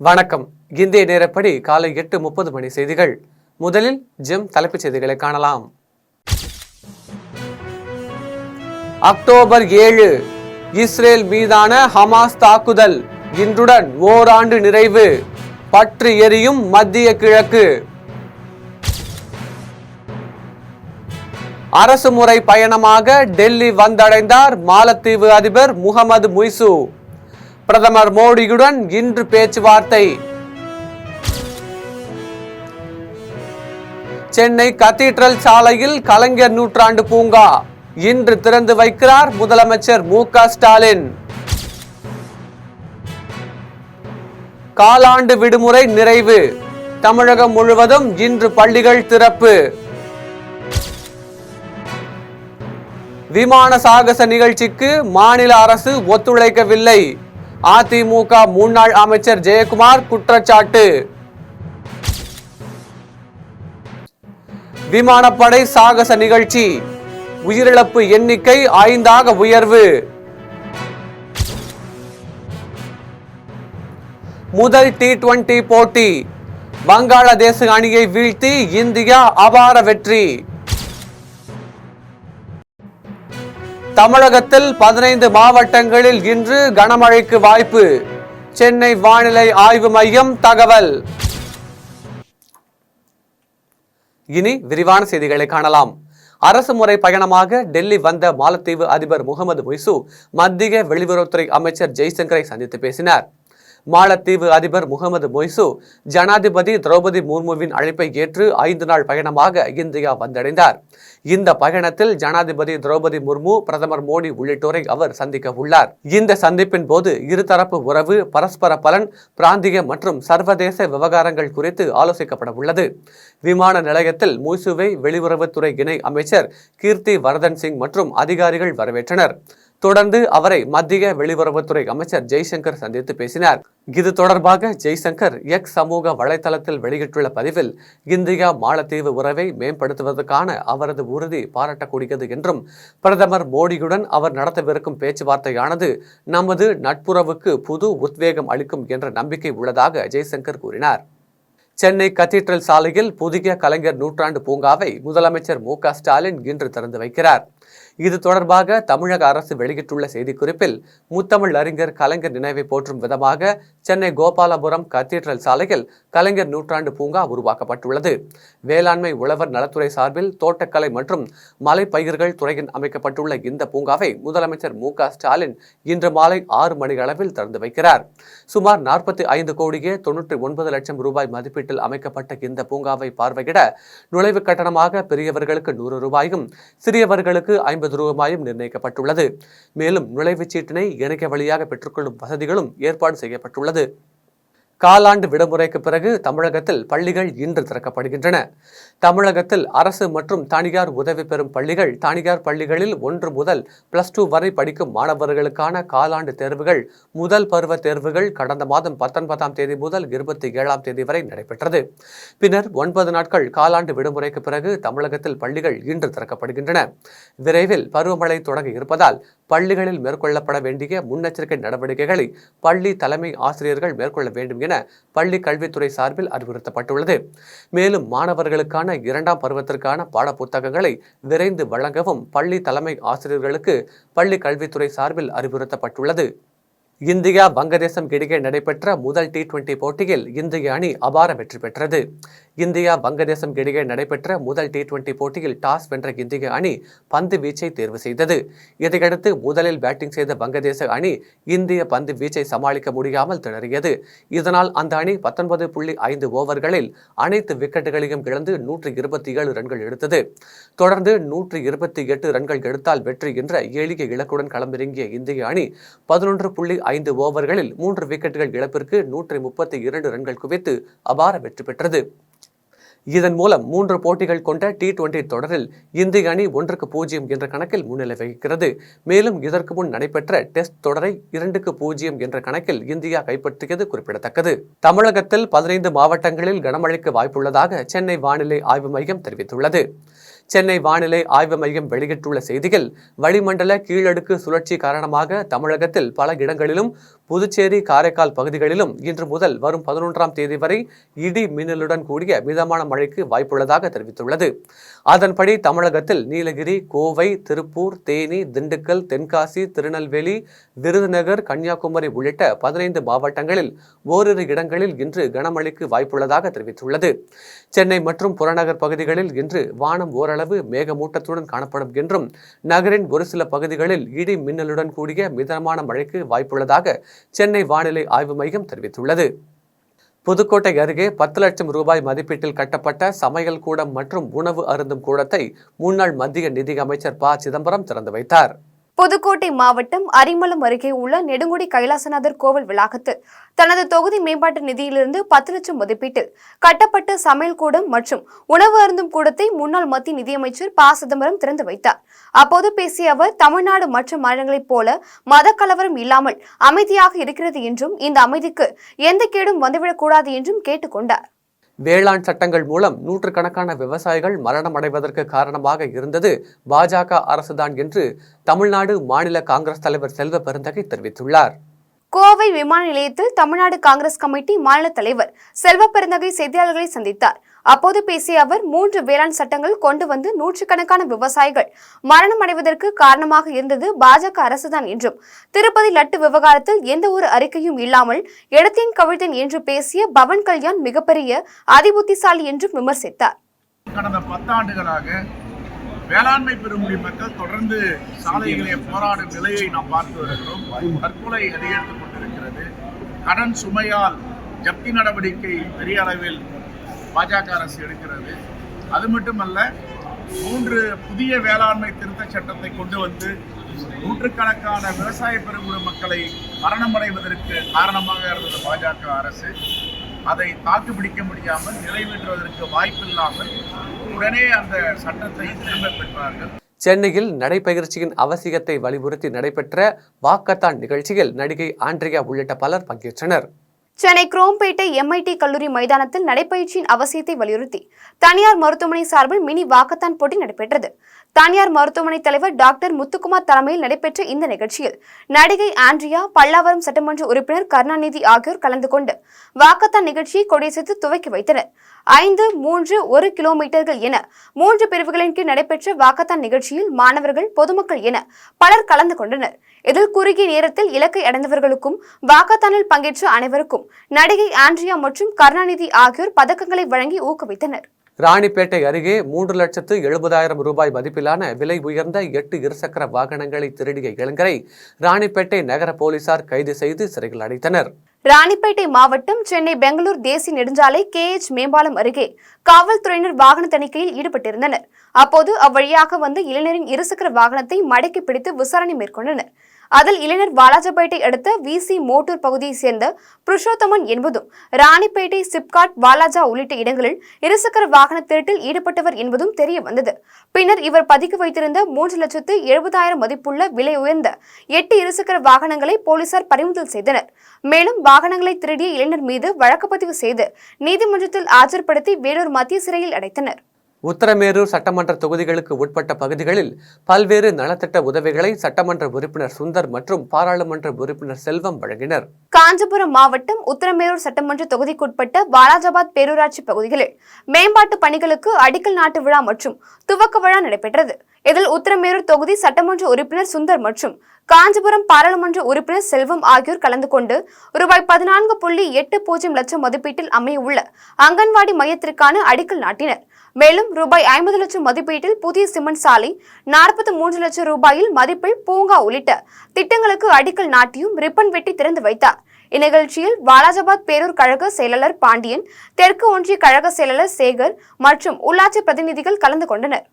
வணக்கம். இந்திய நேரப்படி காலை 8:30 மணி செய்திகள். முதலில் தலைப்புச் செய்திகளை காணலாம். அக்டோபர் 7 இஸ்ரேல் மீதான ஹமாஸ் தாக்குதல் இன்றுடன் ஓராண்டு நிறைவு. பற்றி எரியும் மத்திய கிழக்கு. அரசுமுறை பயணமாக டெல்லி வந்தடைந்தார் மாலத்தீவு அதிபர் முகமது முய்சு. பிரதமர் மோடியுடன் இன்று பேச்சுவார்த்தை. சென்னை கத்தீட்ரல் சாலையில் கலைஞர் நூற்றாண்டு பூங்கா இன்று திறந்து வைக்கிறார் முதலமைச்சர் மு.க. ஸ்டாலின். காலாண்டு விடுமுறை நிறைவு. தமிழகம் முழுவதும் இன்று பள்ளிகள் திறப்பு. விமான சாகச நிகழ்ச்சிக்கு மாநில அரசு ஒத்துழைக்கவில்லை. அதிமுக முன்னாள் அமைச்சர் ஜெயக்குமார் குற்றச்சாட்டு. விமானப்படை சாகச நிகழ்ச்சி உயிரிழப்பு எண்ணிக்கை 5 உயர்வு. முதல் T20 போட்டி வங்காளதேச அணியை வீழ்த்தி இந்தியா அபார வெற்றி. தமிழகத்தில் 15 மாவட்டங்களில் இன்று கனமழைக்கு வாய்ப்பு. சென்னை வானிலை ஆய்வு மையம் தகவல். இனி விரிவான செய்திகளை காணலாம். அரசுமுறை பயணமாக டெல்லி வந்த மாலத்தீவு அதிபர் முகமது முய்சு மத்திய வெளியுறவுத்துறை அமைச்சர் ஜெய்சங்கரை சந்தித்து பேசினார். மாலத்தீவு அதிபர் முகமது முய்சு ஜனாதிபதி திரௌபதி முர்முவின் அழைப்பை ஏற்று 5 நாள் பயணமாக இந்தியா வந்தடைந்தார். இந்த பயணத்தில் ஜனாதிபதி திரௌபதி முர்மு, பிரதமர் மோடி உள்ளிட்டோரை அவர் சந்திக்க உள்ளார். இந்த சந்திப்பின் போது இருதரப்பு உறவு, பரஸ்பர பலன், பிராந்திய மற்றும் சர்வதேச விவகாரங்கள் குறித்து ஆலோசிக்கப்பட உள்ளது. விமான நிலையத்தில் முய்சுவை வெளியுறவுத்துறை இணை அமைச்சர் கீர்த்தி வர்தன் சிங் மற்றும் அதிகாரிகள் வரவேற்றனர். தொடர்ந்து அவரை மத்திய வெளியுறவுத்துறை அமைச்சர் ஜெய்சங்கர் சந்தித்து பேசினார். இது தொடர்பாக ஜெய்சங்கர் எக்ஸ் சமூக வலைதளத்தில் வெளியிட்டுள்ள பதிவில், இந்தியா மாலத்தீவு உறவை மேம்படுத்துவதற்கான அவரது உறுதி பாராட்டக்கூடியது என்றும், பிரதமர் மோடியுடன் அவர் நடத்தவிருக்கும் பேச்சுவார்த்தையானது நமது நட்புறவுக்கு புது உத்வேகம் அளிக்கும் என்ற நம்பிக்கை உள்ளதாக ஜெய்சங்கர் கூறினார். சென்னை கத்தீட்ரல் சாலையில் புதிய கலைஞர் நூற்றாண்டு பூங்காவை முதலமைச்சர் மு.க. ஸ்டாலின் இன்று திறந்து வைக்கிறார். இது தொடர்பாக தமிழக அரசு வெளியிட்டுள்ள செய்திக்குறிப்பில், முத்தமிழ் அறிஞர் கலைஞர் நினைவை போற்றும் விதமாக சென்னை கோபாலபுரம் கத்தீட்ரல் சாலையில் கலைஞர் நூற்றாண்டு பூங்கா உருவாக்கப்பட்டுள்ளது. வேளாண்மை உழவர் நலத்துறை சார்பில் தோட்டக்கலை மற்றும் மலைப்பயிர்கள் துறையின் அமைக்கப்பட்டுள்ள இந்த பூங்காவை முதலமைச்சர் மு.க. ஸ்டாலின் இன்று மாலை 6 மணி அளவில் திறந்து வைக்கிறார். சுமார் 45 கோடியே 99 லட்சம் ரூபாய் மதிப்பீட்டில் அமைக்கப்பட்ட இந்த பூங்காவை பார்வையிட நுழைவு கட்டணமாக பெரியவர்களுக்கு 100 ரூபாயும், சிறியவர்களுக்கு 50 ரூபாயும் நிர்ணயிக்கப்பட்டுள்ளது. மேலும் நுழைவுச் சீட்டினை இணைய வழியாக பெற்றுக்கொள்ளும் வசதிகளும் ஏற்பாடு செய்யப்பட்டுள்ளது. காலாண்டு விடுமுறைக்கு பிறகு தமிழகத்தில் பள்ளிகள் இன்று திறக்கப்படுகின்றன. தமிழகத்தில் அரசு மற்றும் தனியார் உதவி பெறும் பள்ளிகள், தனியார் பள்ளிகளில் 1 முதல் +2 வரை படிக்கும் மாணவர்களுக்கான காலாண்டு தேர்வுகள், முதல் பருவ தேர்வுகள் கடந்த மாதம் 19ஆம் தேதி முதல் 27ஆம் தேதி வரை நடைபெற்றது. பின்னர் 9 நாட்கள் காலாண்டு விடுமுறைக்கு பிறகு தமிழகத்தில் பள்ளிகள் இன்று திறக்கப்படுகின்றன. விரைவில் பருவமழை தொடங்க இருப்பதால் பள்ளிகளில் மேற்கொள்ளப்பட வேண்டிய முன்னெச்சரிக்கை நடவடிக்கைகளை பள்ளி தலைமை ஆசிரியர்கள் மேற்கொள்ள வேண்டும் என பள்ளி கல்வித்துறை சார்பில் அறிவுறுத்தப்பட்டுள்ளது. மேலும் மாணவர்களுக்கான 2ஆம் பருவத்திற்கான பாட புத்தகங்களை விரைந்து வழங்கவும் பள்ளி தலைமை ஆசிரியர்களுக்கு பள்ளி கல்வித்துறை சார்பில் அறிவுறுத்தப்பட்டுள்ளது. இந்தியா வங்கதேசம் இடையே நடைபெற்ற முதல் T20 போட்டியில் இந்திய அணி அபார வெற்றி பெற்றது. இந்தியா வங்கதேசம் இடையே நடைபெற்ற முதல் T20 போட்டியில் டாஸ் வென்ற இந்திய அணி பந்து வீச்சை தேர்வு செய்தது. இதையடுத்து முதலில் பேட்டிங் செய்த வங்கதேச அணி இந்திய பந்து வீச்சை சமாளிக்க முடியாமல் திணறியது. இதனால் அந்த அணி 19.5 ஓவர்களில் அனைத்து விக்கெட்டுகளையும் இழந்து 127 ரன்கள் எடுத்தது. தொடர்ந்து 128 ரன்கள் எடுத்தால் வெற்றி என்ற எளிய இலக்குடன் களமிறங்கிய இந்திய அணி 11.5 ஓவர்களில் 3 விக்கெட்டுகள் இழப்பிற்கு 132 ரன்கள் குவித்து அபார வெற்றி பெற்றது. இதன் மூலம் 3 போட்டிகள் கொண்ட T20 தொடரில் இந்திய அணி 1-0 என்ற கணக்கில் முன்னிலை வகிக்கிறது. மேலும் இதற்கு முன் நடைபெற்ற டெஸ்ட் தொடரை 2-0 என்ற கணக்கில் இந்தியா கைப்பற்றியது குறிப்பிடத்தக்கது. தமிழகத்தில் 15 மாவட்டங்களில் கனமழைக்கு வாய்ப்புள்ளதாக சென்னை வானிலை ஆய்வு மையம் தெரிவித்துள்ளது. சென்னை வானிலை ஆய்வு மையம் வெளியிட்டுள்ள செய்தியில், வளிமண்டல கீழடுக்கு சுழற்சி காரணமாக தமிழகத்தில் பல இடங்களிலும் புதுச்சேரி, காரைக்கால் பகுதிகளிலும் இன்று முதல் வரும் 11ஆம் தேதி வரை இடி மின்னலுடன் கூடிய மிதமான மழைக்கு வாய்ப்புள்ளதாக தெரிவித்துள்ளது. அதன்படி தமிழகத்தில் நீலகிரி, கோவை, திருப்பூர், தேனி, திண்டுக்கல், தென்காசி, திருநெல்வேலி, விருதுநகர், கன்னியாகுமரி உள்ளிட்ட 15 மாவட்டங்களில் ஓரிரு இடங்களில் இன்று கனமழைக்கு வாய்ப்புள்ளதாக தெரிவித்துள்ளது. சென்னை மற்றும் புறநகர் பகுதிகளில் இன்று வானம் ஓரளவு மேகமூட்டத்துடன் காணப்படும் என்றும் நகரின் ஒரு சில பகுதிகளில் இடி மின்னலுடன் கூடிய மிதமான மழைக்கு வாய்ப்புள்ளதாக சென்னை வானிலை ஆய்வு மையம் தெரிவித்துள்ளது. புதுக்கோட்டை அருகே 10 லட்சம் ரூபாய் மதிப்பீட்டில் கட்டப்பட்ட சமையல் கூடம் மற்றும் உணவு அருந்தும் கூடத்தை முன்னாள் மத்திய நிதி அமைச்சர் ப. சிதம்பரம் திறந்து வைத்தார். புதுக்கோட்டை மாவட்டம் அரிமளம் அருகே உள்ள நெடுங்குடி கைலாசநாதர் கோவில் வளாகத்தில் தனது தொகுதி மேம்பாட்டு நிதியிலிருந்து 10 லட்சம் மதிப்பீட்டில் கட்டப்பட்ட சமையல் கூடம் மற்றும் உணவு அருந்தும் கூடத்தை முன்னாள் மத்திய நிதியமைச்சர் ப. சிதம்பரம் திறந்து வைத்தார். அப்போது பேசிய அவர், தமிழ்நாடு மற்ற மாநிலங்களைப் போல மத கலவரம் இல்லாமல் அமைதியாக இருக்கிறது என்றும் இந்த அமைதிக்கு எந்த கேடும் வந்துவிடக்கூடாது என்றும் கேட்டுக்கொண்டார். வேளாண் சட்டங்கள் மூலம் நூற்றுக்கணக்கான விவசாயிகள் மரணம் அடைவதற்கு காரணமாக இருந்தது பாஜக அரசுதான் என்று தமிழ்நாடு மாநில காங்கிரஸ் தலைவர் செல்வ பெருந்தகை தெரிவித்துள்ளார். கோவை விமான நிலையத்தில் தமிழ்நாடு காங்கிரஸ் கமிட்டி மாநில தலைவர் செல்வ பெருந்தகை செய்தியாளர்களை சந்தித்தார். அப்போது பேசிய அவர், 3 வேளாண் சட்டங்கள் கொண்டு வந்து நூற்றுக்கணக்கான விவசாயிகள் மரணம் அடைவதற்கு காரணமாக இருந்தது பாஜக அரசுதான் என்றும், திருப்பதி லட்டு விவகாரத்தில் எந்த ஒரு அறிக்கையும் இல்லாமல் இடத்தின் கவிழ்த்தேன் என்று பேசிய பவன் கல்யாண் மிகப்பெரிய அதிபுத்திசாலி என்றும் விமர்சித்தார். கடந்த 10 ஆண்டுகளாக வேளாண்மை பெருங்குடி மக்கள் தொடர்ந்து சாலைகளை போராடும் நிலையை நாம் பார்த்து வருகிறோம். தற்கொலை அதிகரித்துக் கொண்டிருக்கிறது. கடன் சுமையால் ஜப்தி நடவடிக்கை பெரிய அளவில் பாஜக அரசு எடுக்கிறது. அது மட்டுமல்ல, 3 புதிய வேளாண்மை திருத்த சட்டத்தை கொண்டு வந்து நூற்றுக்கணக்கான விவசாய பெருங்குடி மக்களை மரணமடைவதற்கு காரணமாக இருந்தது பாஜக அரசு. அதை தாக்குப்பிடிக்க முடியாமல், நிறைவேற்றுவதற்கு வாய்ப்பில்லாமல் உடனே அந்த சட்டத்தை திரும்ப பெற்றார்கள். சென்னையில் நடைபயிற்சியின் அவசியத்தை வலியுறுத்தி நடைபெற்ற வாக்கத்தான் நிகழ்ச்சியில் நடிகை ஆண்ட்ரியா உள்ளிட்ட பலர் பங்கேற்றனர். சென்னை குரோம்பேட்டை MIT கல்லூரி மைதானத்தில் நடைபயிற்சியின் அவசியத்தை வலியுறுத்தி தனியார் மருத்துவமனை சார்பில் மினி வாக்கத்தான் போட்டி நடைபெற்றது. தனியார் மருத்துவமனை தலைவர் டாக்டர் முத்துக்குமார் தலைமையில் நடைபெற்ற இந்த நிகழ்ச்சியில் நடிகை ஆண்ட்ரியா, பல்லாவரம் சட்டமன்ற உறுப்பினர் கருணாநிதி ஆகியோர் கலந்து கொண்டு வாக்கத்தான் நிகழ்ச்சியை கொடியசைத்து துவக்கி வைத்தனர். 5, 3, 1 கிலோமீட்டர்கள் என 3 பிரிவுகளின் கீழ் நடைபெற்ற வாக்கத்தான் நிகழ்ச்சியில் மாணவர்கள், பொதுமக்கள் என பலர் கலந்து கொண்டனர். இதில் குறுகிய நேரத்தில் இலக்கை அடைந்தவர்களுக்கும் வாக்கத்தானில் பங்கேற்ற அனைவருக்கும் நடிகை ஆண்ட்ரியா மற்றும் கருணாநிதி ஆகியோர் பதக்கங்களை வழங்கி ஊக்குவித்தனர். ராணிப்பேட்டை அருகே 3,70,000 ரூபாய் மதிப்பிலான விலை உயர்ந்த 8 இருசக்கர வாகனங்களை திருடிய இளைஞரை ராணிப்பேட்டை நகர போலீசார் கைது செய்து சிறையில் அடைத்தனர். ராணிப்பேட்டை மாவட்டம் சென்னை பெங்களூர் தேசிய நெடுஞ்சாலை KH மேம்பாலம் அருகே காவல்துறையினர் வாகன தணிக்கையில் ஈடுபட்டிருந்தனர். அப்போது அவ்வழியாக வந்த இளைஞரின் இருசக்கர வாகனத்தை மடக்கி பிடித்து விசாரணை மேற்கொண்டனர். அதில் இளைஞர் வாலாஜாபேட்டை அடுத்த VC மோட்டூர் பகுதியைச் சேர்ந்த புருஷோத்தமன் என்பதும், ராணிப்பேட்டை, சிப்காட், வாலாஜா உள்ளிட்ட இடங்களில் இருசக்கர வாகன திருட்டில் ஈடுபட்டவர் என்பதும் தெரிய வந்தது. பின்னர் இவர் பதுக்கி வைத்திருந்த 3,70,000 மதிப்புள்ள விலை உயர்ந்த 8 இருசக்கர வாகனங்களை போலீசார் பறிமுதல் செய்தனர். மேலும் வாகனங்களை திருடிய இளைஞர் மீது வழக்கு பதிவு செய்து நீதிமன்றத்தில் ஆஜர்படுத்தி வேலூர் மத்திய சிறையில் அடைத்தனர். உத்தரமேரூர் சட்டமன்ற தொகுதிகளுக்கு உட்பட்ட பகுதிகளில் பல்வேறு நலத்திட்ட உதவிகளை சட்டமன்ற உறுப்பினர் சுந்தர் மற்றும் பாராளுமன்ற உறுப்பினர் செல்வம் வழங்கினர். காஞ்சிபுரம் மாவட்டம் உத்தரமேரூர் சட்டமன்ற தொகுதிக்குட்பட்ட வாலாஜாபாத் பேரூராட்சி பகுதிகளில் மேம்பாட்டு பணிகளுக்கு அடிக்கல் நாட்டு விழா மற்றும் துவக்க விழா நடைபெற்றது. இதில் உத்தரமேரூர் தொகுதி சட்டமன்ற உறுப்பினர் சுந்தர் மற்றும் காஞ்சிபுரம் பாராளுமன்ற உறுப்பினர் செல்வம் ஆகியோர் கலந்து கொண்டு ரூபாய் 14.80 லட்சம் மதிப்பீட்டில் அமைய உள்ள அங்கன்வாடி மையத்திற்கான அடிக்கல் நாட்டினர். மேலும் ரூபாய் 50 லட்சம் மதிப்பீட்டில் புதிய சிமெண்ட் சாலை, 43 லட்சம் ரூபாயில் மதிப்பில் பூங்கா உள்ளிட்ட திட்டங்களுக்கு அடிக்கல் நாட்டியும் ரிப்பன் வெட்டி திறந்து வைத்தார். இந்நிகழ்ச்சியில் வாலாஜாபாத் பேரூர் கழக செயலாளர் பாண்டியன், தெற்கு ஒன்றிய கழக செயலாளர் சேகர் மற்றும் உள்ளாட்சி பிரதிநிதிகள் கலந்து கொண்டனர்.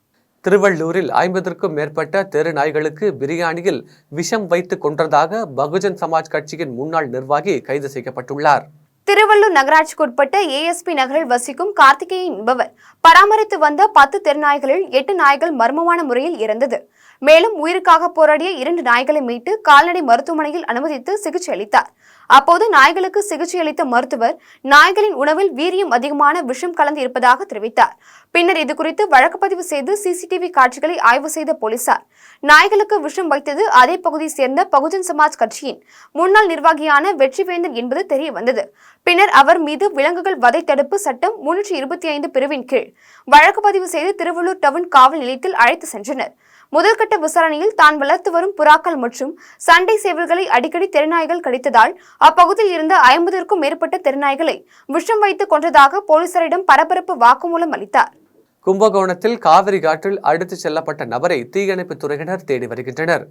திருவள்ளூரில் 50க்கும் மேற்பட்ட தெரு நாய்களுக்கு பிரியாணியில் விஷம் வைத்து கொன்றதாக பகுஜன் சமாஜ் கட்சியின் முன்னாள் நிர்வாகி கைது செய்யப்பட்டுள்ளார். திருவள்ளூர் நகராட்சிக்குட்பட்ட ASP நகரில் வசிக்கும் கார்த்திகேயன் என்பவர் பராமரித்து வந்த 10 தெருநாய்களில் 8 நாய்கள் மர்மமான முறையில் இறந்தது. மேலும் உயிருக்காக போராடிய 2 நாய்களை மீட்டு கால்நடை மருத்துவமனையில் அனுமதித்து சிகிச்சை அளித்தார். அப்போது நாய்களுக்கு சிகிச்சை அளித்த மருத்துவர் நாய்களின் உணவில் வீரியம் அதிகமான விஷம் கலந்து இருப்பதாக தெரிவித்தார். பின்னர் இதுகுறித்து வழக்கு பதிவு செய்து சிசிடிவி காட்சிகளை ஆய்வு செய்த போலீசார் நாய்களுக்கு விஷம் வைத்தது அதே பகுதியை சேர்ந்த பகுஜன் சமாஜ் கட்சியின் முன்னாள் நிர்வாகியான வெற்றிவேந்தன் என்பது தெரிய வந்தது. பின்னர் அவர் மீது விலங்குகள் வதை தடுப்பு சட்டம் 325 பிரிவின் கீழ் வழக்கு பதிவு செய்து திருவள்ளூர் டவுன் காவல் நிலையத்தில் அழைத்து சென்றனர். முதல்கட்ட விசாரணையில் தான் வளர்த்து வரும் புறாக்கள் மற்றும் சண்டை சேவல்களை அடிக்கடி தெருநாய்கள் கடித்ததால் அப்பகுதியில் இருந்த 50க்கும் மேற்பட்ட தெருநாய்களை விஷம் வைத்து கொன்றதாக போலீசாரிடம் பரபரப்பு வாக்குமூலம் அளித்தார். கும்பகோணத்தில் காவிரி ஆற்றில் அடித்துச் செல்லப்பட்ட நபரை தீயணைப்பு துறையினர் தேடி வருகின்றனர்.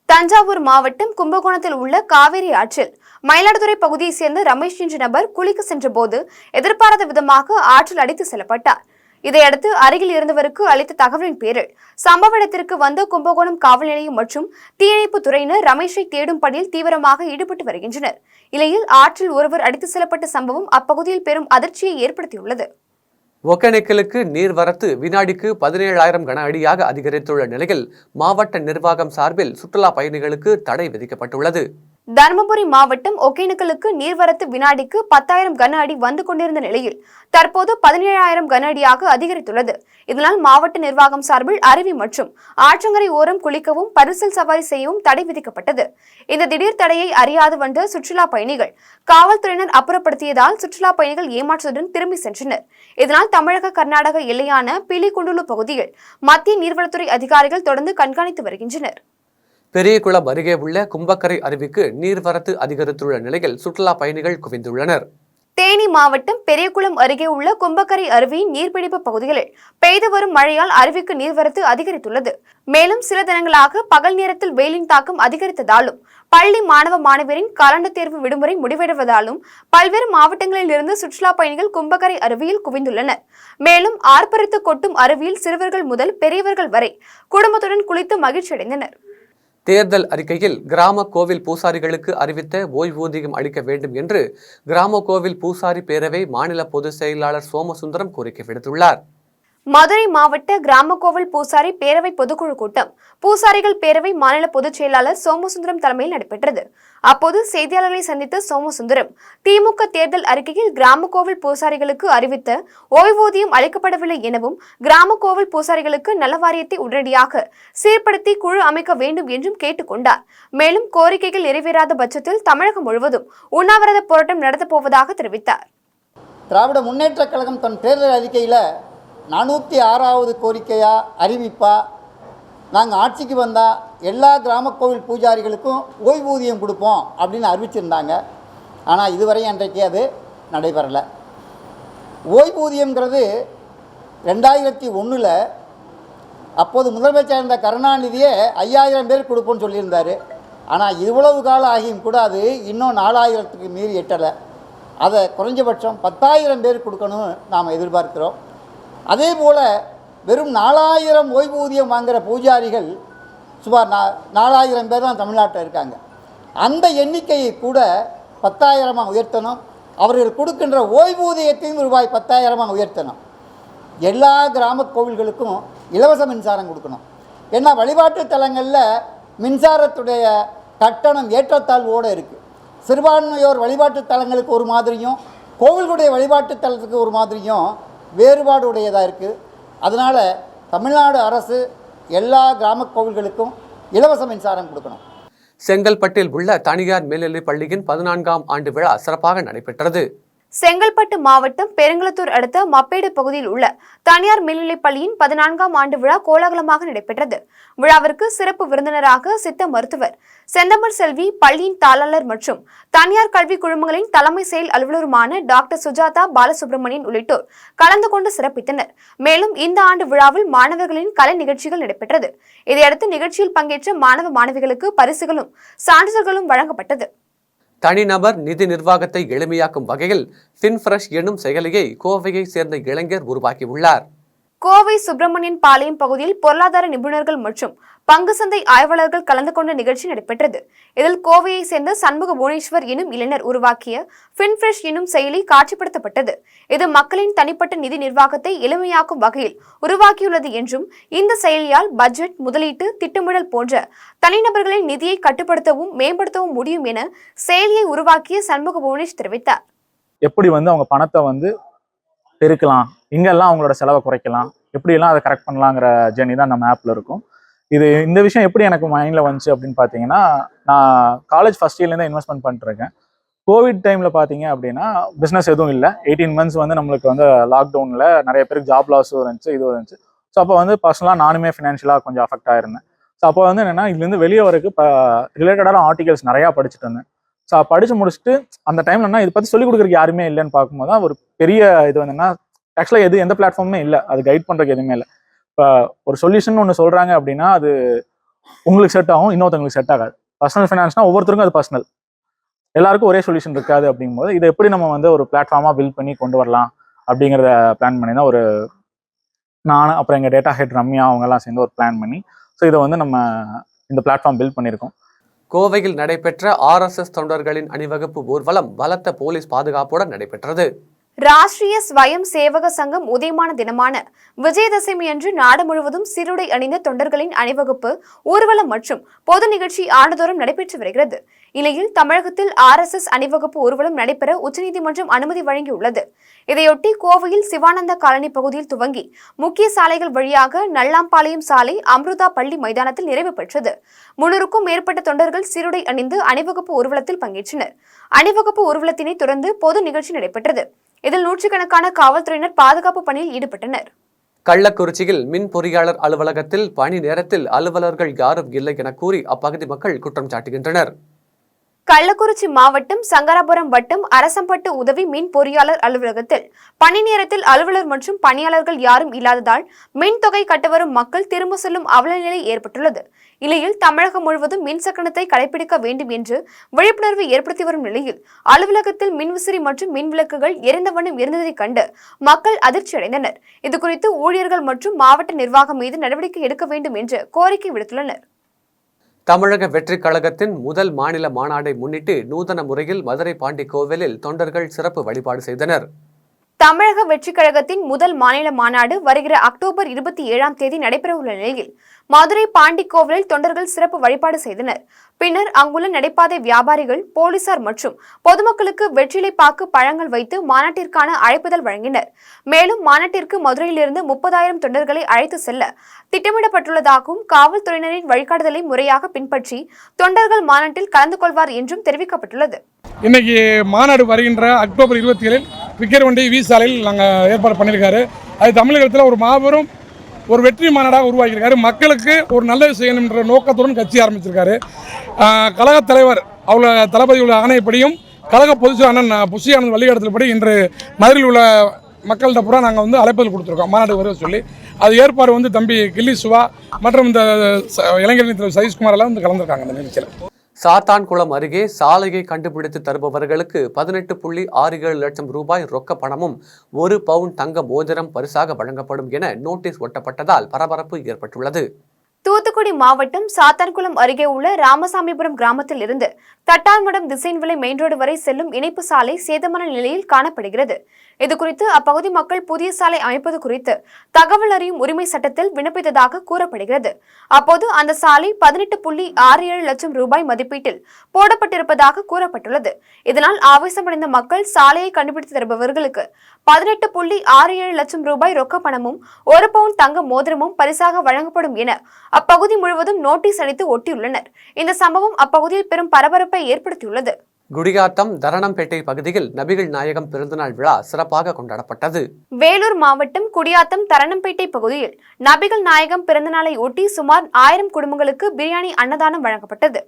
தஞ்சாவூர் மாவட்டம் கும்பகோணத்தில் உள்ள காவிரி ஆற்றில் மயிலாடுதுறை பகுதியைச் சேர்ந்த ரமேஷ் என்ற நபர் குளிக்க சென்றபோது எதிர்பாராத விதமாக ஆற்றில் அடித்து செல்லப்பட்டார். இதையடுத்து அருகில் இருந்தவருக்கு அளித்த தகவலின் பேரில் சம்பவ இடத்திற்கு வந்த கும்பகோணம் காவல் நிலையம் மற்றும் தீயணைப்பு துறையினர் ரமேஷை தேடும் பணியில் தீவிரமாக ஈடுபட்டு வருகின்றனர். இலையில் ஆற்றில் ஒருவர் அடித்து செல்லப்பட்ட சம்பவம் அப்பகுதியில் பெரும் அதிர்ச்சியை ஏற்படுத்தியுள்ளது. ஒகேனக்கலுக்கு நீர்வரத்து வினாடிக்கு 17,000 கன அடியாக அதிகரித்துள்ள நிலையில் மாவட்ட நிர்வாகம் சார்பில் சுற்றுலா பயணிகளுக்கு தடை விதிக்கப்பட்டுள்ளது. தருமபுரி மாவட்டம் ஒகேனக்கலுக்கு நீர்வரத்து வினாடிக்கு 10,000 கன அடி வந்து கொண்டிருந்த நிலையில் தற்போது 17,000 கன அடியாக அதிகரித்துள்ளது. இதனால் மாவட்ட நிர்வாகம் சார்பில் அருவி மற்றும் ஆற்றங்கரை ஓரம் குளிக்கவும் பரிசல் சவாரி செய்யவும் தடை விதிக்கப்பட்டது. இந்த திடீர் தடையை அறியாது வந்த சுற்றுலா பயணிகள் காவல்துறையினர் அப்புறப்படுத்தியதால் சுற்றுலா பயணிகள் ஏமாற்றத்துடன் திரும்பி சென்றனர். இதனால் தமிழக கர்நாடக எல்லையான பிலிகுண்டுலு பகுதியில் மத்திய நீர்வளத்துறை அதிகாரிகள் தொடர்ந்து கண்காணித்து வருகின்றனர். பெரியகுளம் அருகே உள்ள கும்பக்கரை அருவிக்கு நீர்வரத்து அதிகரித்துள்ள நிலையில் சுற்றுலா பயணிகள் குவிந்துள்ளனர். தேனி மாவட்டம் பெரியகுளம் அருகே உள்ள கும்பக்கரை அருவியின் நீர்பிடிப்பு பகுதிகளில் பெய்து வரும் மழையால் அருவிக்கு நீர்வரத்து அதிகரித்துள்ளது. மேலும் சில தினங்களாக பகல் நேரத்தில் வெயிலின் தாக்கம் அதிகரித்ததாலும் பள்ளி மாணவ மாணவியரின் காலாண்டு தேர்வு விடுமுறை முடிவடைவதாலும் பல்வேறு மாவட்டங்களில் இருந்து சுற்றுலா பயணிகள் கும்பக்கரை அருவியில் குவிந்துள்ளனர். மேலும் ஆர்ப்பரித்து கொட்டும் அருவியில் சிறுவர்கள் முதல் பெரியவர்கள் வரை குடும்பத்துடன் குளித்து மகிழ்ச்சியடைந்தனர். தேர்தல் அறிக்கையில் கிராம கோவில் பூசாரிகளுக்கு அறிவித்த ஓய்வூதியம் அளிக்க வேண்டும் என்று கிராம கோவில் பூசாரி பேரவை மாநில பொதுச் செயலாளர் சோமசுந்தரம் கோரிக்கை விடுத்துள்ளார். மதுரை மாவட்ட கிராம கோவில் பூசாரி பேரவை பொதுக்குழு கூட்டம் பூசாரிகள் பேரவை மாநில பொதுச் செயலாளர் சோமசுந்தரம் தலைமையில் நடைபெற்றது. அப்போது செய்தியாளர்களை சந்தித்த சோமசுந்தரம் திமுக தேர்தல் அறிக்கையில் கிராம கோவில் பூசாரிகளுக்கு அறிவித்த ஓய்வூதியம் அளிக்கப்படவில்லை எனவும் கிராம கோவில் பூசாரிகளுக்கு நல வாரியத்தை உடனடியாக சீர்படுத்தி குழு அமைக்க வேண்டும் என்றும் கேட்டுக்கொண்டார். மேலும் கோரிக்கைகள் நிறைவேறாத பட்சத்தில் தமிழகம் முழுவதும் உண்ணாவிரத போராட்டம் நடத்தப்போவதாக தெரிவித்தார். திராவிட முன்னேற்றக் கழகம் தன் தேர்தல் அறிக்கையில் 406வது கோரிக்கையாக அறிவிப்பா நாங்கள் ஆட்சிக்கு வந்தால் எல்லா கிராம கோவில் பூஜாரிகளுக்கும் ஓய்வூதியம் கொடுப்போம் அப்படின்னு அறிவிச்சிருந்தாங்க. ஆனால் இதுவரை அன்றைக்கு அது நடைபெறலை. ஓய்வூதியங்கிறது 2001 அப்போது முதலமைச்சர் இருந்த கருணாநிதியே 5000 பேர் கொடுப்போம்னு சொல்லியிருந்தார். ஆனால் இவ்வளவு காலம் ஆகியும் கூட அது இன்னும் 4000க்கு மீறி எட்டலை. அதை குறைஞ்சபட்சம் 10,000 பேர் கொடுக்கணும்னு நாம் எதிர்பார்க்கிறோம். அதே போல் வெறும் 4000 ஓய்வூதியம் வாங்குகிற பூஜாரிகள் சுமார் 4000 பேர் தான் தமிழ்நாட்டில் இருக்காங்க. அந்த எண்ணிக்கையை கூட 10,000 உயர்த்தணும். அவர்கள் கொடுக்கின்ற ஓய்வூதியத்தையும் ரூபாய் 10,000 உயர்த்தணும். எல்லா கிராம கோவில்களுக்கும் இலவச மின்சாரம் கொடுக்கணும். ஏன்னா வழிபாட்டு தலங்களில் மின்சாரத்துடைய கட்டணம் ஏற்றத்தாழ்வோடு இருக்குது. சிறுபான்மையோர் வழிபாட்டு தலங்களுக்கு ஒரு மாதிரியும் கோவில்களுடைய வழிபாட்டு தலத்துக்கு ஒரு மாதிரியும் வேறுபாடு உடையதாக இருக்குது. அதனால் தமிழ்நாடு அரசு எல்லா கிராம கோவில்களுக்கும் இலவச மின்சாரம் கொடுக்கணும். செங்கல்பட்டில் உள்ள தனியார் மேல்நிலைப் பள்ளியின் 14ஆம் ஆண்டு விழா சிறப்பாக நடைபெற்றது. செங்கல்பட்டு மாவட்டம் பெருங்குளத்தூர் அடுத்த மப்பேடு பகுதியில் உள்ள தனியார் மேல்நிலைப் பள்ளியின் 14ஆம் ஆண்டு விழா கோலாகலமாக நடைபெற்றது. விழாவிற்கு சிறப்பு விருந்தினராக சித்த மருத்துவர் செந்தமிழ் செல்வி, பள்ளியின் தாளாளர் மற்றும் தனியார் கல்வி குழுமங்களின் தலைமை செயல் அலுவலருமான டாக்டர் சுஜாதா பாலசுப்ரமணியன் உள்ளிட்டோர் கலந்து கொண்டு சிறப்பித்தனர். மேலும் இந்த ஆண்டு விழாவில் மாணவர்களின் கலை நிகழ்ச்சிகள் நடைபெற்றது. இதையடுத்து நிகழ்ச்சியில் பங்கேற்ற மாணவ மாணவிகளுக்கு பரிசுகளும் சான்றிதழ்களும் வழங்கப்பட்டது. தனிநபர் நிதி நிர்வாகத்தை எளிமையாக்கும் வகையில் ஃபின்ஃப்ரெஷ் எனும் செயலியை கோவையை சேர்ந்த இளைஞர் உருவாக்கியுள்ளார். கோவை சுப்பிரமணியன் பாளையம் பகுதியில் பொருளாதார நிபுணர்கள் மற்றும் பங்கு சந்தை ஆய்வாளர்கள் கலந்து கொண்ட நிகழ்ச்சி நடைபெற்றது. இதில் கோவையை சேர்ந்த சண்முக புவனேஸ்வர் எனும் இளைஞர் உருவாக்கிய ஃபின்ஃப்ரெஷ் எனும் செயலி காட்சிப்படுத்தப்பட்டது. இது மக்களின் தனிப்பட்ட நிதி நிர்வாகத்தை எளிமையாக்கும் வகையில் உருவாக்கியுள்ளது என்றும், இந்த செயலியால் பட்ஜெட், முதலீட்டு, திட்டமிடல் போன்ற தனிநபர்களின் நிதியை கட்டுப்படுத்தவும் மேம்படுத்தவும் முடியும் என செயலியை உருவாக்கிய சண்முக புவனேஷ் தெரிவித்தார். எப்படி அவங்க பணத்தை பெருக்கலாம், எங்கெல்லாம் அவங்களோட செலவை குறைக்கலாம், எப்படியெல்லாம் அதை கரெக்ட் பண்ணலாங்கிற ஜேர்னி தான் நம்ம ஆப்பில் இருக்கும். இந்த விஷயம் எப்படி எனக்கு மைண்டில் வந்துச்சு அப்படின்னு பார்த்தீங்கன்னா, நான் காலேஜ் ஃபஸ்ட் இயர்லேருந்து இன்வெஸ்ட்மெண்ட் பண்ணிட்டுருக்கேன். கோவிட் டைமில் பார்த்தீங்க அப்படின்னா பிஸ்னஸ் எதுவும் இல்லை. 18 months நம்மளுக்கு லாக்டவுனில் நிறைய பேருக்கு ஜாப் லாஸும் இருந்துச்சு, இதுவும் இருந்துச்சு. ஸோ அப்போ பர்சனலாக நானுமே ஃபினான்ஷியலாக கொஞ்சம் அஃபெக்ட் ஆயிருந்தேன். ஸோ அப்போ என்னென்னா, இதுலேருந்து வெளியே வரக்கு ரிலேட்டடான ஆர்டிகல்ஸ் நிறையா படிச்சுட்டு இருந்தேன். ஸோ படித்து முடிச்சுட்டு அந்த டைம்லன்னா இதை பற்றி சொல்லிக் கொடுக்குறதுக்கு யாருமே இல்லைன்னு பார்க்கும்போது தான் ஒரு பெரிய இது ஆக்சுவலாக எந்த பிளாட்ஃபார்மே இல்லை, அது கைட் பண்ணுறதுக்கு எதுவுமே இல்லை. இப்போ ஒரு சொல்யூஷன் ஒன்று சொல்கிறாங்க அப்படின்னா அது உங்களுக்கு செட் ஆகும், இன்னொருத்தவங்களுக்கு செட் ஆகாது. பர்சனல் ஃபினான்ஸ்னால் ஒவ்வொருத்தருக்கும் அது பர்சனல், எல்லாருக்கும் ஒரே சொல்யூஷன் இருக்காது. அப்படிங்கும்போது இதை எப்படி நம்ம ஒரு பிளாட்ஃபார்மாக பில்ட் பண்ணி கொண்டு வரலாம் அப்படிங்கிறத பிளான் பண்ணி தான் நான் அப்புறம் எங்கள் டேட்டா ஹெட் ரம்யா அவங்கெல்லாம் சேர்ந்து ஒரு பிளான் பண்ணி ஸோ இதை நம்ம இந்த பிளாட்ஃபார்ம் பில்ட் பண்ணியிருக்கோம். கோவையில் நடைபெற்ற RSS தொண்டர்களின் அணிவகுப்பு ஊர்வலம் பலத்த போலீஸ் பாதுகாப்புடன் நடைபெற்றது. ராஷ்டிரிய ஸ்வயம் சேவக சங்கம் உதயமான தினமான விஜயதசமி அன்று நாடு முழுவதும் சீருடை அணிந்த தொண்டர்களின் அணிவகுப்பு, ஊர்வலம் மற்றும் பொது நிகழ்ச்சி ஆண்டுதோறும் நடைபெற்று வருகிறது. இந்நிலையில் தமிழகத்தில் RSS அணிவகுப்பு ஊர்வலம் நடைபெற உச்சநீதிமன்றம் அனுமதி வழங்கியுள்ளது. இதையொட்டி கோவையில் சிவானந்தா காலனி பகுதியில் துவங்கி முக்கிய சாலைகள் வழியாக நல்லாம்பாளையம் சாலை, அம்ருதா பள்ளி மைதானத்தில் நிறைவு பெற்றது. 300க்கும் மேற்பட்ட தொண்டர்கள் சீருடை அணிந்து அணிவகுப்பு ஊர்வலத்தில் பங்கேற்றனர். அணிவகுப்பு ஊர்வலத்தினை தொடர்ந்து பொது நிகழ்ச்சி நடைபெற்றது. இதில் நூற்றுக்கணக்கான காவல்துறையினர் பாதுகாப்பு பணியில் ஈடுபட்டனர். கள்ளக்குறிச்சியில் மின் பொறியாளர் அலுவலகத்தில் பணி நேரத்தில் அலுவலர்கள் யாரும் இல்லை என கூறி அப்பகுதி மக்கள் குற்றம் சாட்டுகின்றனர். கள்ளக்குறிச்சி மாவட்டம் சங்கராபுரம் வட்டம் அரசம்பட்டு உதவி மின் பொறியாளர் அலுவலகத்தில் பணி நேரத்தில் அலுவலர் மற்றும் பணியாளர்கள் யாரும் இல்லாததால் மின் தொகை கட்ட வரும் மக்கள் திரும்ப செல்லும் அவலநிலை ஏற்பட்டுள்ளது. இந்நிலையில் தமிழகம் முழுவதும் மின் சக்கரத்தை கடைபிடிக்க வேண்டும் என்று விழிப்புணர்வு ஏற்படுத்தி வரும் நிலையில் அலுவலகத்தில் மின்விசிறி மற்றும் மின் விளக்குகள் எரிந்த வண்ணம் இருந்ததை கண்டு மக்கள் அதிர்ச்சியடைந்தனர். இதுகுறித்து ஊழியர்கள் மற்றும் மாவட்ட நிர்வாகம் மீது நடவடிக்கை எடுக்க வேண்டும் என்று கோரிக்கை விடுத்துள்ளனர். தமிழக வெற்றி கழகத்தின் முதல் மாநில மாநாட்டை முன்னிட்டு நூதன முறையில் மதுரை பாண்டி கோவிலில் தொண்டர்கள் சிறப்பு வழிபாடு செய்தனர். தமிழக வெற்றி கழகத்தின் முதல் மாநில மாநாடு வருகிற அக்டோபர் 27ஆம் தேதி நடைபெறவுள்ள நிலையில் மதுரை பாண்டி கோவிலில் தொண்டர்கள் சிறப்பு வழிபாடு செய்தனர். பின்னர் அங்குள்ள நடைபாதை வியாபாரிகள், போலீசார் மற்றும் பொதுமக்களுக்கு வெற்றிலை பாக்கு, பழங்கள் வைத்து மாநாட்டிற்கான அழைப்புதல் வழங்கினர். மேலும் மாநாட்டிற்கு மதுரையிலிருந்து 30,000 தொண்டர்களை அழைத்து செல்ல திட்டமிடப்பட்டுள்ளதாகவும், காவல்துறையினரின் வழிகாட்டுதலை முறையாக பின்பற்றி தொண்டர்கள் மாநாட்டில் கலந்து கொள்வார் என்றும் தெரிவிக்கப்பட்டுள்ளது. இன்னைக்கு மாநாடு வருகின்ற அக்டோபர் 27 விக்கிரவண்டி வி சாலையில் நாங்கள் ஏற்பாடு பண்ணியிருக்காரு. அது தமிழகத்தில் ஒரு மாபெரும் ஒரு வெற்றி மாநாடாக உருவாக்கியிருக்காரு. மக்களுக்கு ஒரு நல்லது செய்யணுன்ற நோக்கத்துடன் கட்சி ஆரம்பிச்சிருக்காரு. கழக தலைவர் அவ்வளோ தளபதி உள்ள ஆணையப்படியும் கழக பொதுச் அண்ணன் புஷி ஆனந்த் வழிகாட்டுதல்படி இன்று மதுரையில் உள்ள மக்கள்கிட்ட பூரா நாங்கள் அழைப்பதில் கொடுத்துருக்கோம் மாநாடு வருவ சொல்லி. அது ஏற்பாடு தம்பி கில்லி சிவா மற்றும் இந்த இளைஞரணி தலைவர் சதீஷ்குமார் எல்லாம் கலந்துருக்காங்க இந்த நிகழ்ச்சியில். சாத்தான்குளம் அருகே சாலையை கண்டுபிடித்து தருபவர்களுக்கு 18.67 லட்சம் ரூபாய் ரொக்க பணமும் 1 பவுன் தங்க மோதிரம் பரிசாக வழங்கப்படும் என நோட்டீஸ் ஒட்டப்பட்டதால் பரபரப்பு ஏற்பட்டுள்ளது. தூத்துக்குடி மாவட்டம் சாத்தான்குளம் அருகே உள்ள ராமசாமிபுரம் கிராமத்தில் இருந்து தட்டான்மடம் திசைன்விளை மெயின் ரோடு வரை செல்லும் இணைப்பு சாலை சேதமான நிலையில் காணப்படுகிறது. இதுகுறித்து அப்பகுதி மக்கள் புதிய சாலை அமைப்பது குறித்து தகவல் அறியும் உரிமை சட்டத்தில் விண்ணப்பித்ததாக கூறப்படுகிறது. அப்போது அந்த சாலை 18.67 லட்சம் ரூபாய் மதிப்பீட்டில் போடப்பட்டிருப்பதாக கூறப்பட்டுள்ளது. இதனால் ஆவேசமடைந்த மக்கள் சாலையை கண்டுபிடித்து தருபவர்களுக்கு 18.67 லட்சம் ரூபாய் ரொக்க பணமும் 1 பவுன் தங்க மோதிரமும் பரிசாக வழங்கப்படும் என அப்பகுதி முழுவதும் நோட்டீஸ் அடித்து ஒட்டியுள்ளனர். இந்த சம்பவம் அப்பகுதியில் பெரும் பரபரப்பை ஏற்படுத்தியுள்ளது. குடியாத்தம் தரணம்பேட்டை பகுதியில் நபிகள் நாயகம் பிறந்தநாள் விழா சிறப்பாக கொண்டாடப்பட்டது. வேலூர் மாவட்டம் குடியாத்தம் தரணம்பேட்டை பகுதியில் நபிகள் நாயகம் பிறந்தநாளை ஒட்டி சுமார் 1000 குடும்பங்களுக்கு பிரியாணி அன்னதானம் வழங்கப்பட்டது.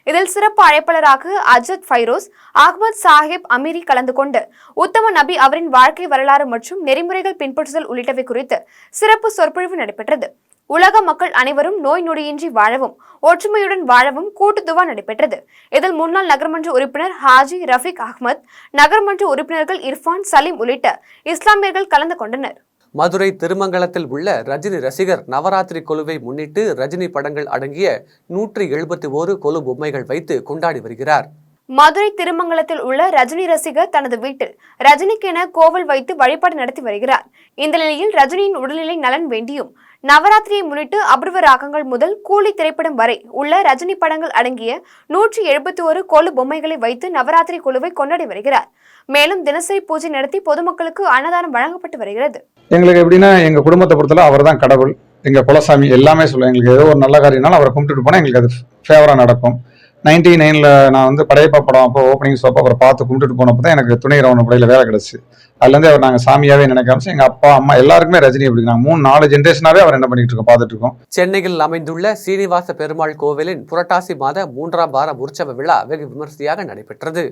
இதில் சிறப்பு அழைப்பாளராக அஜத் ஃபைரோஸ், அஹ்மத் சாஹிப் அமீரி கலந்து கொண்டு உத்தம நபி அவரின் வாழ்க்கை வரலாறு மற்றும் நெறிமுறைகள் பின்பற்றுதல் உள்ளிட்டவை குறித்து சிறப்பு சொற்பொழிவு நடைபெற்றது. உலக மக்கள் அனைவரும் நோய் நொடியின்றி வாழவும் ஒற்றுமையுடன் வாழவும் கூட்டு துவா நடைபெற்றது. இதில் முன்னாள் நகர்மன்ற உறுப்பினர் ஹாஜி ரஃபீக் அஹ்மத், நகர்மன்ற உறுப்பினர்கள் இர்ஃபான், சலீம் உள்ளிட்ட இஸ்லாமியர்கள் கலந்து கொண்டனர். மதுரை திருமங்கலத்தில் உள்ள ரஜினி ரசிகர் நவராத்திரி கொலுவை முன்னிட்டு ரஜினி படங்கள் அடங்கிய 171 கொலு பொம்மைகள் வைத்து கொண்டாடி வருகிறார். மதுரை திருமங்கலத்தில் உள்ள ரஜினி ரசிகர் தனது வீட்டில் ரஜினிக்கென கோவில் வைத்து வழிபாடு நடத்தி வருகிறார். இந்த நிலையில் ரஜினியின் உடல்நிலை நலன் வேண்டியும் நவராத்திரியை முன்னிட்டு அபூர்வ ராகங்கள் முதல் கூலி திரைப்படம் வரை உள்ள ரஜினி படங்கள் அடங்கிய 171 கொலு பொம்மைகளை வைத்து நவராத்திரி குழுவை கொண்டாடி வருகிறார். மேலும் தினசரி பூஜை நடத்தி பொதுமக்களுக்கு அன்னதானம் வழங்கப்பட்டு வருகிறது. எங்களுக்கு எப்படின்னா எங்க குடும்பத்தை பொறுத்தல அவர் தான் கடவுள், எங்க குலசாமி எல்லாமே சொல்லுவேன். எங்களுக்கு ஏதோ ஒரு நல்ல காரியம்னாலும் அவரை கும்பிட்டுட்டு போனால் எங்களுக்கு அது ஃபேவரா நடக்கும். 99ல் நான் வந்து படையப்பா படம் அப்போ ஓப்பனிங் ஷோப்போ அவரை பார்த்து கும்பிட்டுட்டு போனப்போ தான் எனக்கு துணை ரவண படையில் வேலை கிடச்சி. அதுலேருந்து அவர் நாங்கள் சாமியாவே நினைக்காம எங்கள் அப்பா அம்மா எல்லாருக்குமே ரஜினி அப்படி நாங்கள் 3-4 ஜென்ரேஷனாவே அவர் என்ன பண்ணிட்டு இருக்கோம் பார்த்துட்டு இருக்கோம். சென்னையில் அமைந்துள்ள சீனிவாச பெருமாள் கோவிலின் புரட்டாசி மாத 3ஆம் வார உற்சவ விழா வெகு விமர்சையாக நடைபெற்றது.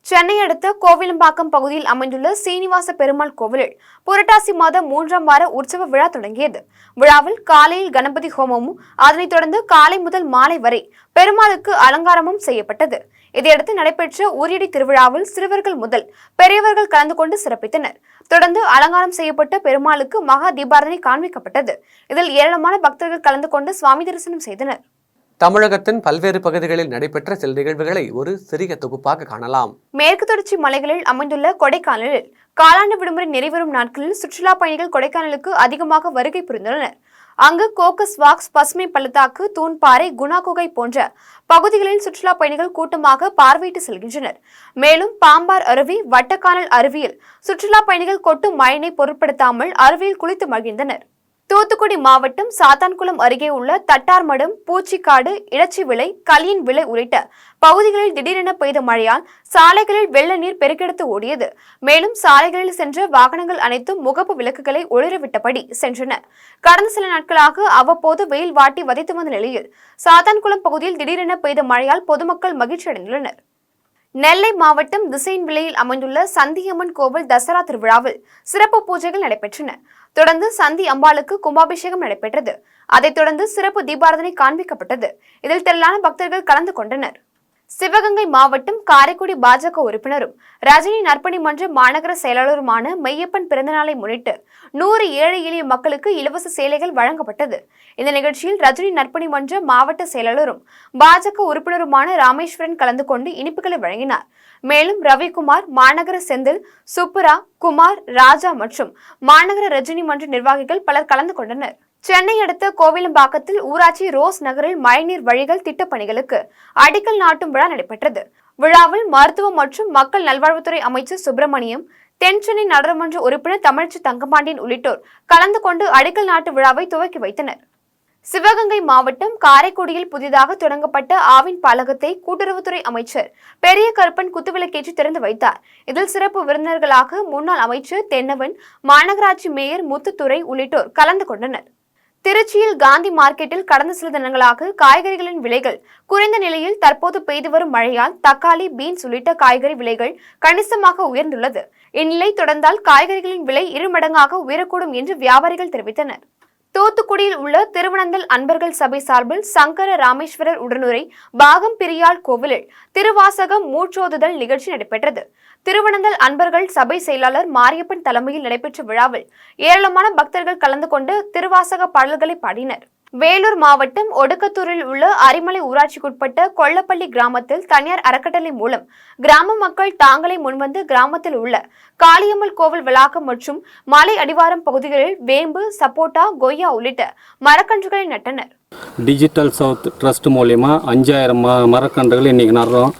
சென்னை அடுத்த கோவிலம்பாக்கம் பகுதியில் அமைந்துள்ள சீனிவாச பெருமாள் கோவிலில் புரட்டாசி மாதம் 3ஆம் வார உற்சவ விழா தொடங்கியது. விழாவில் காலையில் கணபதி ஹோமமும் அதனைத் தொடர்ந்து காலை முதல் மாலை வரை பெருமாளுக்கு அலங்காரமும் செய்யப்பட்டது. இதையடுத்து நடைபெற்ற உரியடி திருவிழாவில் சிறுவர்கள் முதல் பெரியவர்கள் கலந்து கொண்டு சிறப்பித்தனர். தொடர்ந்து அலங்காரம் செய்யப்பட்ட பெருமாளுக்கு மகா தீபாரதனை காண்பிக்கப்பட்டது. இதில் ஏராளமான பக்தர்கள் கலந்து கொண்டு சுவாமி தரிசனம் செய்தனர். தமிழகத்தின் பல்வேறு பகுதிகளில் நடைபெற்ற சில நிகழ்வுகளை ஒரு சிறிய தொகுப்பாக காணலாம். மேற்கு தொடர்ச்சி மலைகளில் அமைந்துள்ள கொடைக்கானலில் காலாண்டு விடுமுறை நிறைவேறும் நாட்களில் சுற்றுலா பயணிகள் கொடைக்கானலுக்கு அதிகமாக வருகை புரிந்துள்ளனர். அங்கு கோக்கஸ் வாக்ஸ், பசுமை பள்ளத்தாக்கு, தூண்பாறை, குணா குகை போன்ற பகுதிகளில் சுற்றுலா பயணிகள் கூட்டமாக பார்வையிட்டு செல்கின்றனர். மேலும் பாம்பார் அருவி, வட்டக்கானல் அருவியில் சுற்றுலா பயணிகள் கொட்டும் மழையை பொருட்படுத்தாமல் அருவியில் குளித்து மகிழ்ந்தனர். தூத்துக்குடி மாவட்டம் சாத்தான்குளம் அருகே உள்ள தட்டார்மடம், பூச்சிக்காடு, இளச்சி விளை, கலியின் விளை உள்ளிட்ட பகுதிகளில் திடீரென பெய்த மழையால் சாலைகளில் வெள்ள நீர் பெருக்கெடுத்து ஓடியது. மேலும் சாலைகளில் சென்ற வாகனங்கள் அனைத்தும் முகப்பு விளக்குகளை ஒளிரவிட்டபடி சென்றன. கடந்த சில நாட்களாக அவ்வப்போது வெயில் வாட்டி வதைத்து வந்த நிலையில் சாத்தான்குளம் பகுதியில் திடீரென பெய்த மழையால் பொதுமக்கள் மகிழ்ச்சி அடைந்துள்ளனர். நெல்லை மாவட்டம் திசையன்விளையில் அமைந்துள்ள சந்தியம்மன் கோவில் தசரா திருவிழாவில் சிறப்பு பூஜைகள் நடைபெற்றன. தொடர்ந்து சந்தி அம்பாளுக்கு கும்பாபிஷேகம் நடைபெற்றது. அதைத் தொடர்ந்து சிறப்பு தீபாரதனை காண்பிக்கப்பட்டது. இதில் திரளான பக்தர்கள் கலந்து கொண்டனர். சிவகங்கை மாவட்டம் காரைக்குடி பாஜக உறுப்பினரும் ரஜினி நற்பணி மன்ற மாநகர செயலாளருமான மெய்யப்பன் பிறந்தநாளை முன்னிட்டு 100 ஏழை எளிய மக்களுக்கு இலவச சேலைகள் வழங்கப்பட்டது. இந்த நிகழ்ச்சியில் ரஜினி நற்பணி மன்ற மாவட்ட செயலாளரும் பாஜக உறுப்பினருமான ராமேஸ்வரன் கலந்து கொண்டு இனிப்புகளை வழங்கினார். மேலும் ரவிக்குமார், மாநகர செந்தில், சுப்புரா, குமார், ராஜா மற்றும் மாநகர ரஜினி மன்ற நிர்வாகிகள் பலர் கலந்து கொண்டனர். சென்னை அடுத்த கோவிலம்பாக்கத்தில் ஊராட்சி ரோஸ் நகரில் மழைநீர் வழிகள் திட்டப் பணிகளுக்கு அடிக்கல் நாட்டும் விழா நடைபெற்றது. விழாவில் மருத்துவ மற்றும் மக்கள் நல்வாழ்வுத்துறை அமைச்சர் சுப்பிரமணியம், தென்சென்னை நாடாளுமன்ற உறுப்பினர் தமிழ்ச்சி தங்கபாண்டியன் உள்ளிட்டோர் கலந்து கொண்டு அடிக்கல் நாட்டு விழாவை துவக்கி வைத்தனர். சிவகங்கை மாவட்டம் காரைக்குடியில் புதிதாக தொடங்கப்பட்ட ஆவின் பாலகத்தை கூட்டுறவுத்துறை அமைச்சர் பெரிய கருப்பன் குத்துவிளக்கேற்றி திறந்து வைத்தார். இதில் சிறப்பு விருந்தினர்களாக முன்னாள் அமைச்சர் தென்னவன், மாநகராட்சி மேயர் முத்துத்துறை உள்ளிட்டோர் கலந்து கொண்டனர். திருச்சியில் காந்தி மார்க்கெட்டில் கடந்த சில தினங்களாக காய்கறிகளின் விலைகள் குறைந்த நிலையில் தற்போது பெய்து வரும் மழையால் தக்காளி, பீன்ஸ் உள்ளிட்ட காய்கறி விலைகள் கணிசமாக உயர்ந்துள்ளது. இந்நிலை தொடர்ந்தால் காய்கறிகளின் விலை 2 மடங்காக உயரக்கூடும் என்று வியாபாரிகள் தெரிவித்தனர். தூத்துக்குடியில் உள்ள திருவனந்தல் அன்பர்கள் சபை சார்பில் சங்கர ராமேஸ்வரர் உடனுரை பாகம் பிரியாள் கோவிலில் திருவாசகம் மூச்சோதுதல் நிகழ்ச்சி நடைபெற்றது. திருவனந்தல் அன்பர்கள் சபை செயலாளர் மாரியப்பன் தலைமையில் நடைபெற்ற விழாவில் ஏராளமான பக்தர்கள் கலந்து கொண்டு திருவாசக பாடல்களை பாடினர். வேலூர் மாவட்டம் ஒடுக்கத்தூரில் உள்ள அரிமலை ஊராட்சிக்குட்பட்ட கொல்லப்பள்ளி கிராமத்தில் தனியார் அறக்கட்டளை மூலம் கிராம மக்கள் தாங்களே முன்வந்து கிராமத்தில் உள்ள காளியம்மன் கோவில் வளாகம் மற்றும் மலை அடிவாரம் பகுதிகளில் வேம்பு, சப்போட்டா, கொய்யா உள்ளிட்ட மரக்கன்றுகளை நட்டனர். டிஜிட்டல் சவுத் ட்ரஸ்ட் மூலயமா 5000 மரக்கன்றுகள் இன்றைக்கி நடுறோம்.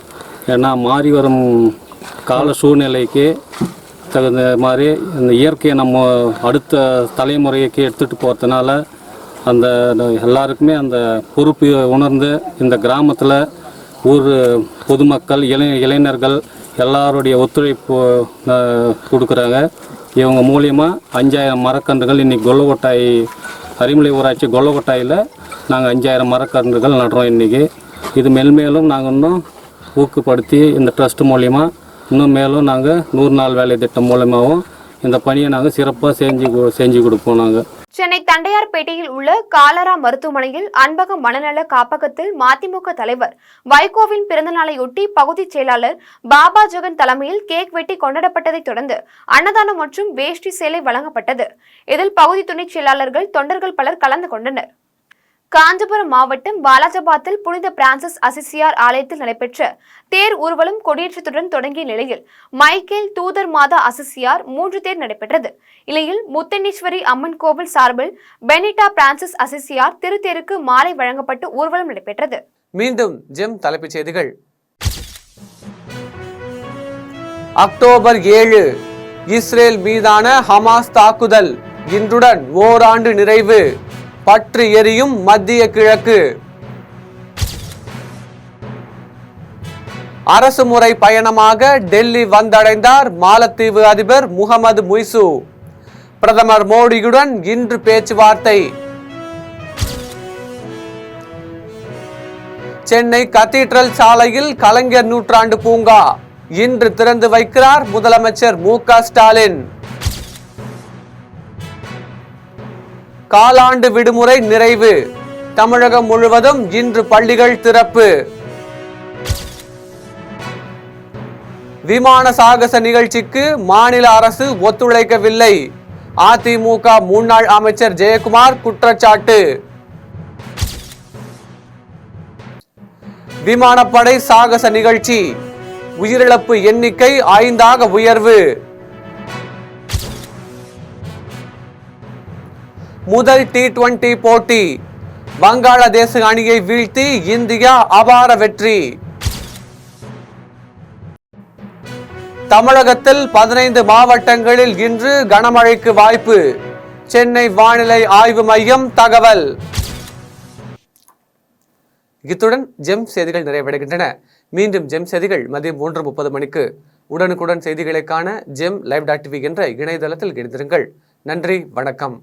ஏன்னா மாறி வரும் கால சூழ்நிலைக்கு தகுந்த மாதிரி இந்த இயற்கையை நம்ம அடுத்த தலைமுறைக்கு எடுத்துகிட்டு போகிறதுனால அந்த எல்லாருக்குமே அந்த பொறுப்பு உணர்ந்து இந்த கிராமத்தில் ஊர் பொதுமக்கள், இளைஞர்கள் எல்லாருடைய ஒத்துழைப்பு கொடுக்குறாங்க. இவங்க மூலியமாக 5000 மரக்கன்றுகள் இன்றைக்கி கொல்லக்கொட்டாய் அரிமலை ஊராட்சி கொல்லக்கொட்டாயில் நாங்கள் 5000 மரக்கன்றுகள் நடுறோம். இன்றைக்கி இது மென்மேலும் நாங்கள் இன்னும் ஊக்கப்படுத்தி இந்த ட்ரஸ்ட் மூலிமா இன்னும் மேலும் நாங்கள் 100 நாள் வேலை திட்டம் மூலமாகவும் இந்த பணியை நாங்கள் சிறப்பாக செஞ்சு கொடுப்போம். நாங்கள் சென்னை தண்டையார்பேட்டையில் உள்ள காலரா மருத்துவமனையில் அன்பகம் மனநல காப்பகத்தில் மதிமுக தலைவர் வைகோவின் பிறந்தநாளையொட்டி பகுதி செயலாளர் பாபா ஜெகன் தலைமையில் கேக் வெட்டி கொண்டாடப்பட்டதைத் தொடர்ந்து அன்னதானம் மற்றும் வேஷ்டி சேலை வழங்கப்பட்டது. இதில் பகுதி துணை செயலாளர்கள், தொண்டர்கள் பலர் கலந்து கொண்டனர். காஞ்சிபுரம் மாவட்டம் வாலாஜாபாத்தில் புனித பிரான்சிஸ் அசிசியார் ஆலயத்தில் நடைபெற்ற தேர் ஊர்வலம் கொடியேற்றத்துடன் தொடங்கிய நிலையில் மைக்கேல் தூதர் மாதா அசிசியார் 3 தேர் நடைபெற்றது. இலையில் முத்தனீஸ்வரி அம்மன் கோவில் சார்பில் பெனிட்டா பிரான்சிஸ் அசிசியார் திருத்தேருக்கு மாலை வழங்கப்பட்டு ஊர்வலம் நடைபெற்றது. மீண்டும் ஜெம் தலைப்புச் செய்திகள். அக்டோபர் 7 இஸ்ரேல் மீதான ஹமாஸ் தாக்குதல் இன்றுடன் ஓராண்டு நிறைவு. பற்றி எரியும் மத்திய கிழக்கு. அரசுமுறை பயணமாக டெல்லி வந்தடைந்தார் மாலத்தீவு அதிபர் முகமது முய்சு. பிரதமர் மோடியுடன் இன்று பேச்சுவார்த்தை. சென்னை கத்தீட்ரல் சாலையில் கலைஞர் நூற்றாண்டு பூங்கா இன்று திறந்து வைக்கிறார் முதலமைச்சர் மு.க. ஸ்டாலின். காலாண்டு விடுமுறை நிறைவு. தமிழகம் முழுவதும் இன்று பள்ளிகள் திறப்பு. விமான சாகச நிகழ்ச்சிக்கு மாநில அரசு ஒத்துழைக்கவில்லை. அதிமுக முன்னாள் அமைச்சர் ஜெயக்குமார் குற்றச்சாட்டு. விமானப்படை சாகச நிகழ்ச்சி உயிரிழப்பு எண்ணிக்கை 5ஆக உயர்வு. முதல் T20 போட்டி வங்காளதேச அணியை வீழ்த்தி இந்தியா அபார வெற்றி. தமிழகத்தில் 15 மாவட்டங்களில் இன்று கனமழைக்கு வாய்ப்பு. சென்னை வானிலை ஆய்வு மையம் தகவல். இத்துடன் ஜெம் செய்திகள் நிறைவடைகின்றன. மீண்டும் ஜெம் செய்திகள் மதியம் 3:30 மணிக்கு. உடனுக்குடன் செய்திகளை காண ஜெம் live.tv என்ற இணையதளத்தில் இணைந்திருங்கள். நன்றி, வணக்கம்.